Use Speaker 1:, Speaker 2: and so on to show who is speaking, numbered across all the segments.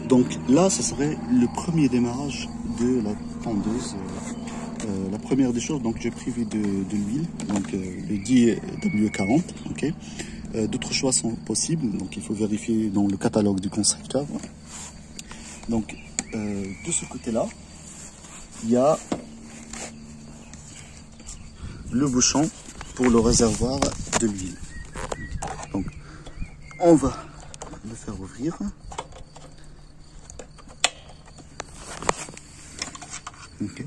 Speaker 1: Donc là, ce serait le premier démarrage de la tondeuse. La première des choses, donc j'ai prévu de l'huile, donc le 10W40, ok. D'autres choix sont possibles, donc il faut vérifier dans le catalogue du constructeur. Donc de ce côté-là, il y a le bouchon pour le réservoir de l'huile. Donc on va le faire ouvrir. Okay.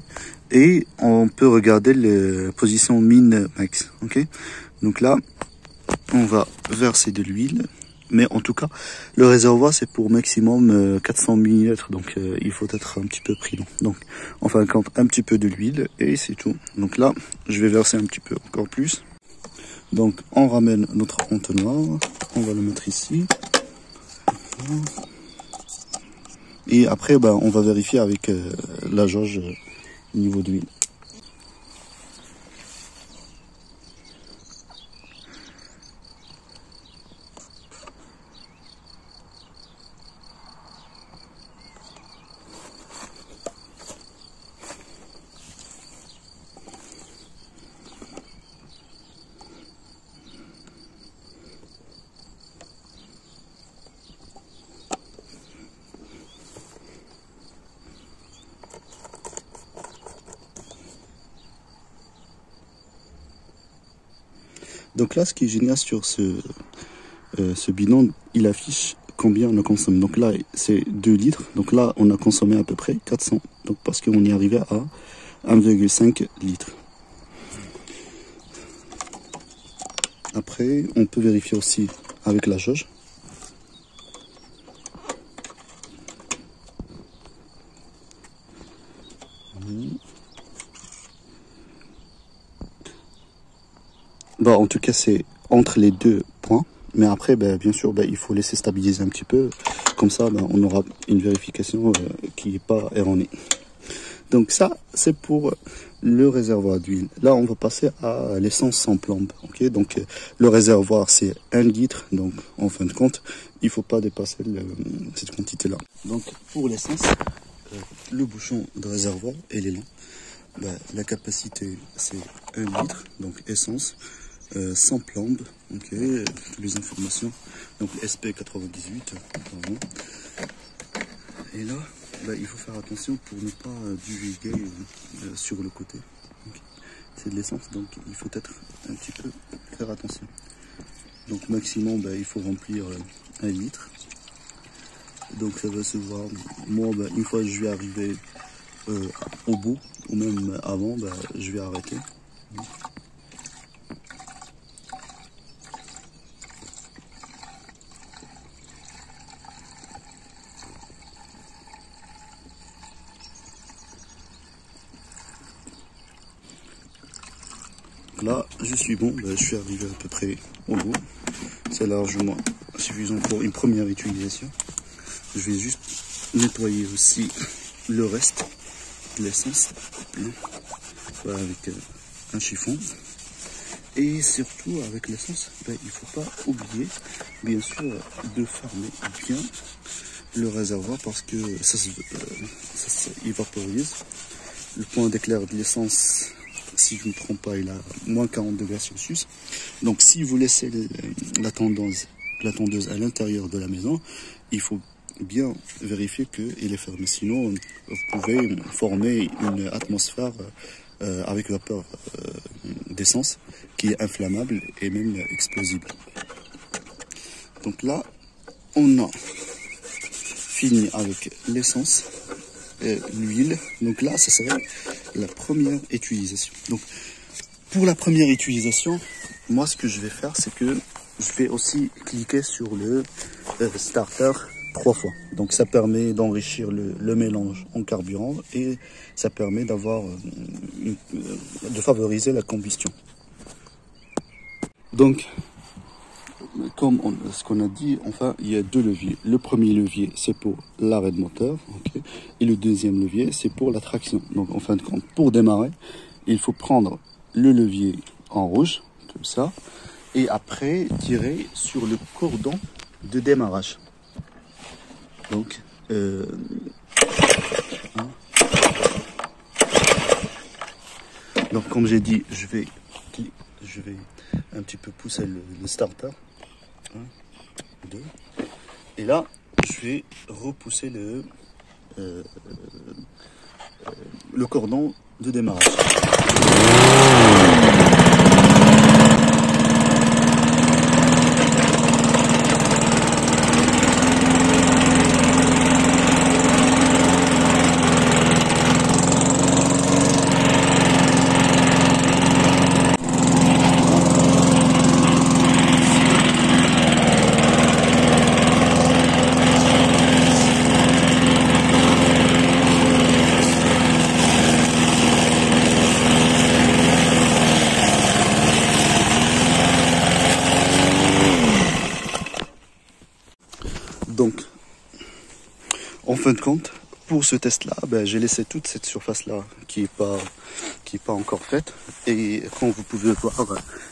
Speaker 1: Et on peut regarder la position min max. Okay. Donc là, on va verser de l'huile. Mais en tout cas, le réservoir, c'est pour maximum 400 ml. Donc il faut être un petit peu prudent. Donc on fait un petit peu de l'huile et c'est tout. Donc là, je vais verser un petit peu encore plus. Donc on ramène notre entonnoir. On va le mettre ici. Et après, on va vérifier avec la jauge niveau d'huile. Donc là, ce qui est génial sur ce bidon, il affiche combien on a consommé. Donc là, c'est 2 litres. Donc là, on a consommé à peu près 400. Donc parce qu'on est arrivé à 1,5 litres. Après, on peut vérifier aussi avec la jauge. En tout cas, c'est entre les deux points. Mais après, bien sûr, il faut laisser stabiliser un petit peu. Comme ça, on aura une vérification qui n'est pas erronée. Donc ça, c'est pour le réservoir d'huile. Là, on va passer à l'essence sans plombe. Okay, donc le réservoir, c'est 1 litre. Donc en fin de compte, il ne faut pas dépasser cette quantité-là. Donc pour l'essence, le bouchon de réservoir et l'élan, la capacité, c'est 1 litre. Donc essence. Sans plombe, ok, toutes les informations, donc SP98, pardon. Et là, il faut faire attention pour ne pas divulguer sur le côté. Okay. C'est de l'essence, donc il faut être un petit peu faire attention. Donc maximum, il faut remplir 1 litre. Donc ça va se voir. Moi, une fois que je vais arriver au bout, ou même avant, je vais arrêter. Là, je suis bon, je suis arrivé à peu près au bout. C'est largement suffisant pour une première utilisation. Je vais juste nettoyer aussi le reste de l'essence avec un chiffon. Et surtout avec l'essence, il ne faut pas oublier, bien sûr, de fermer bien le réservoir parce que ça évaporise. Le point d'éclair de l'essence, si je ne me trompe pas, il a moins 40 degrés Celsius. Donc si vous laissez la tondeuse à l'intérieur de la maison, il faut bien vérifier qu'il est fermé. Sinon, vous pouvez former une atmosphère avec vapeur d'essence qui est inflammable et même explosible. Donc là, on a fini avec l'essence. L'huile, donc là ce serait la première utilisation. Donc pour la première utilisation, moi ce que je vais faire, c'est que je vais aussi cliquer sur le starter 3 fois. Donc ça permet d'enrichir le mélange en carburant et ça permet d'avoir de favoriser la combustion. Donc comme ce qu'on a dit, enfin, il y a 2 leviers. Le premier levier, c'est pour l'arrêt de moteur, okay, et le deuxième levier, c'est pour la traction. Donc, en fin de compte, pour démarrer, il faut prendre le levier en rouge, comme ça, et après, tirer sur le cordon de démarrage. Donc, Donc comme j'ai dit, je vais un petit peu pousser le starter. 1, 2. Et là, je vais repousser le cordon de démarrage. Donc, en fin de compte, pour ce test-là, j'ai laissé toute cette surface-là qui est pas encore faite. Et comme vous pouvez voir,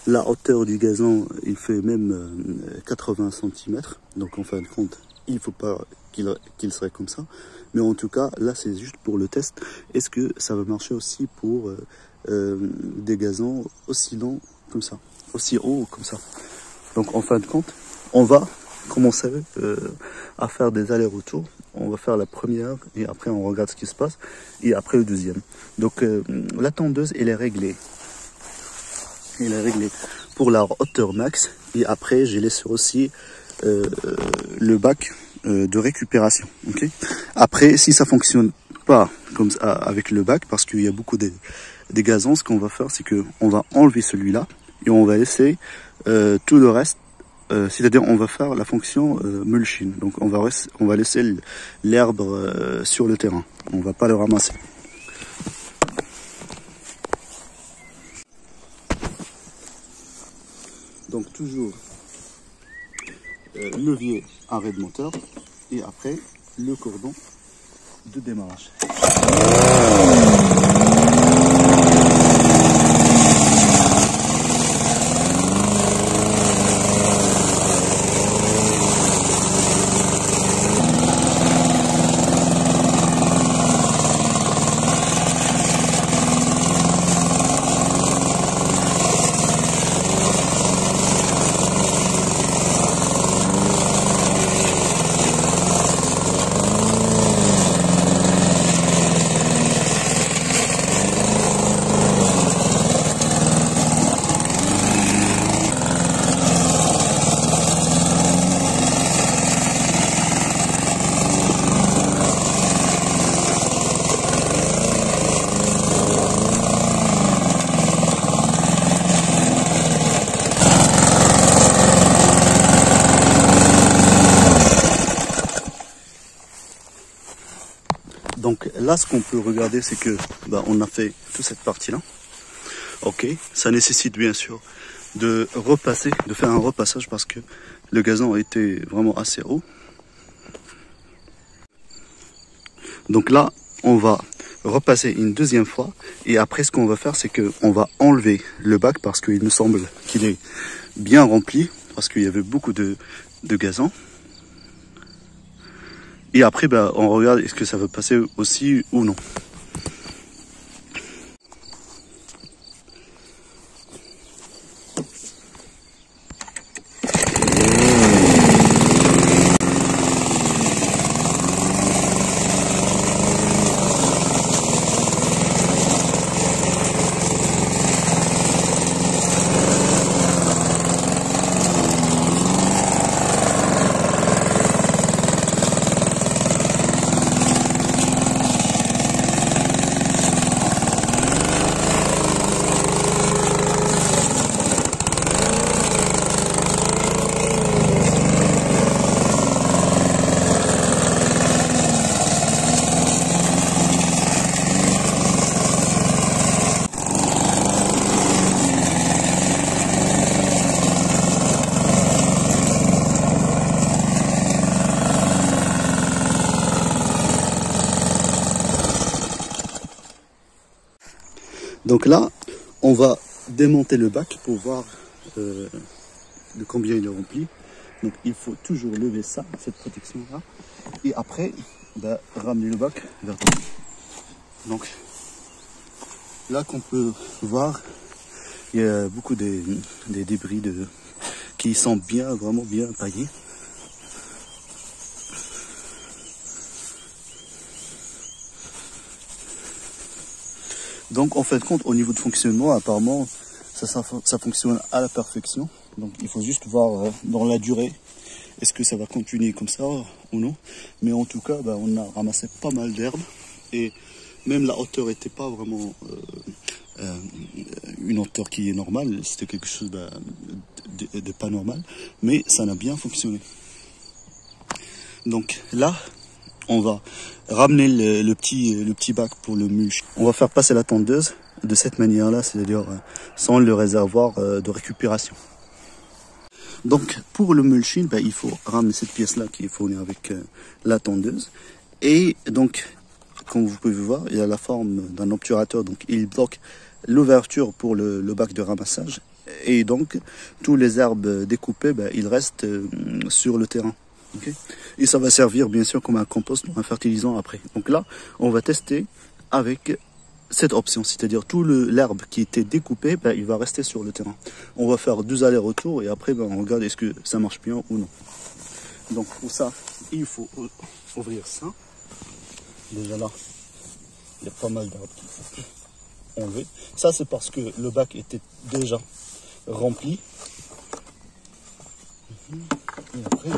Speaker 1: la hauteur du gazon, il fait même 80 cm. Donc, en fin de compte, il ne faut pas qu'il serait comme ça. Mais en tout cas, là, c'est juste pour le test. Est-ce que ça va marcher aussi pour des gazons aussi longs comme ça, aussi hauts comme ça? Donc, en fin de compte, on va commencer à faire des allers-retours. On va faire la première et après on regarde ce qui se passe et après le deuxième. Donc la tondeuse elle est réglée. Elle est réglée pour la hauteur max et après j'ai laissé aussi le bac de récupération. Okay. Après si ça fonctionne pas comme ça avec le bac parce qu'il y a beaucoup de gazons, ce qu'on va faire c'est que on va enlever celui-là et on va laisser tout le reste. C'est-à-dire on va faire la fonction mulching, donc on va laisser l'herbe sur le terrain, on va pas le ramasser. Donc toujours levier arrêt de moteur et après le cordon de démarrage. Donc là, ce qu'on peut regarder, c'est que on a fait toute cette partie-là. Ok, ça nécessite bien sûr de repasser, de faire un repassage parce que le gazon était vraiment assez haut. Donc là, on va repasser une deuxième fois et après ce qu'on va faire, c'est que on va enlever le bac parce qu'il me semble qu'il est bien rempli parce qu'il y avait beaucoup de gazon. Et après, on regarde est-ce que ça va passer aussi ou non. Donc là, on va démonter le bac pour voir de combien il est rempli. Donc il faut toujours lever ça, cette protection-là. Et après, ramener le bac vers toi. Donc là qu'on peut voir, il y a beaucoup des débris qui sont vraiment bien taillés. Donc en fin de compte, au niveau de fonctionnement, apparemment, ça fonctionne à la perfection. Donc il faut juste voir dans la durée, est-ce que ça va continuer comme ça ou non. Mais en tout cas, on a ramassé pas mal d'herbes. Et même la hauteur n'était pas vraiment une hauteur qui est normale. C'était quelque chose de pas normal. Mais ça n'a bien fonctionné. Donc là, on va ramener le petit bac pour le mulch. On va faire passer la tondeuse de cette manière-là, c'est-à-dire sans le réservoir de récupération. Donc pour le mulching, il faut ramener cette pièce-là qui est fournie avec la tondeuse. Et donc, comme vous pouvez voir, il a la forme d'un obturateur. Donc il bloque l'ouverture pour le bac de ramassage. Et donc, tous les herbes découpées, ils restent sur le terrain. Okay. Et ça va servir bien sûr comme un compost ou un fertilisant après. Donc là, on va tester avec cette option, c'est-à-dire tout l'herbe qui était découpée, il va rester sur le terrain. On va faire 2 allers-retours et après on regarde est-ce que ça marche bien ou non. Donc pour ça, il faut ouvrir ça. Déjà là, il y a pas mal d'herbes qu'il faut enlever. Ça c'est parce que le bac était déjà rempli. Et après,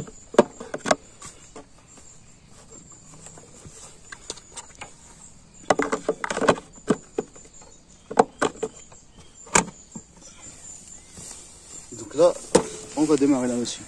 Speaker 1: donc là, on va démarrer la machine.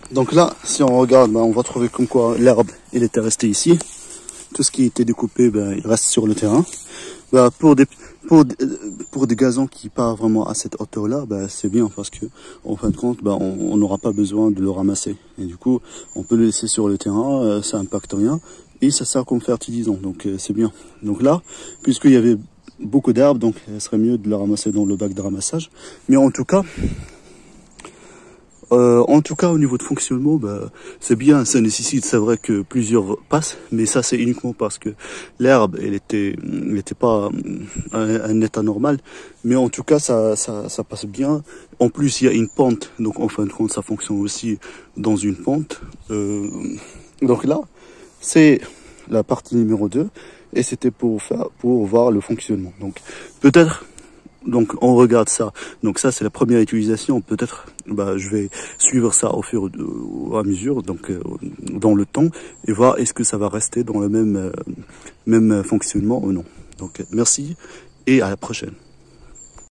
Speaker 1: Donc là, si on regarde, on va trouver comme quoi l'herbe, il était resté ici. Tout ce qui était découpé, il reste sur le terrain. pour des gazons qui partent vraiment à cette hauteur-là, bah, c'est bien parce que en fin de compte, bah, on n'aura pas besoin de le ramasser. Et du coup, on peut le laisser sur le terrain, ça impacte rien et ça sert comme fertilisant. Donc c'est bien. Donc là, puisqu'il y avait beaucoup d'herbes, donc il serait mieux de le ramasser dans le bac de ramassage. Mais en tout cas, au niveau de fonctionnement, bah, c'est bien, ça nécessite, c'est vrai que plusieurs passes, mais ça c'est uniquement parce que l'herbe, elle était pas un état normal, mais en tout cas ça passe bien. En plus il y a une pente, donc en fin de compte ça fonctionne aussi dans une pente. Donc là, c'est la partie numéro 2, et c'était pour voir le fonctionnement. Donc peut-être. Donc on regarde ça. Donc ça c'est la première utilisation. Peut-être je vais suivre ça au fur et à mesure, donc dans le temps, et voir est-ce que ça va rester dans le même fonctionnement ou non. Donc merci et à la prochaine.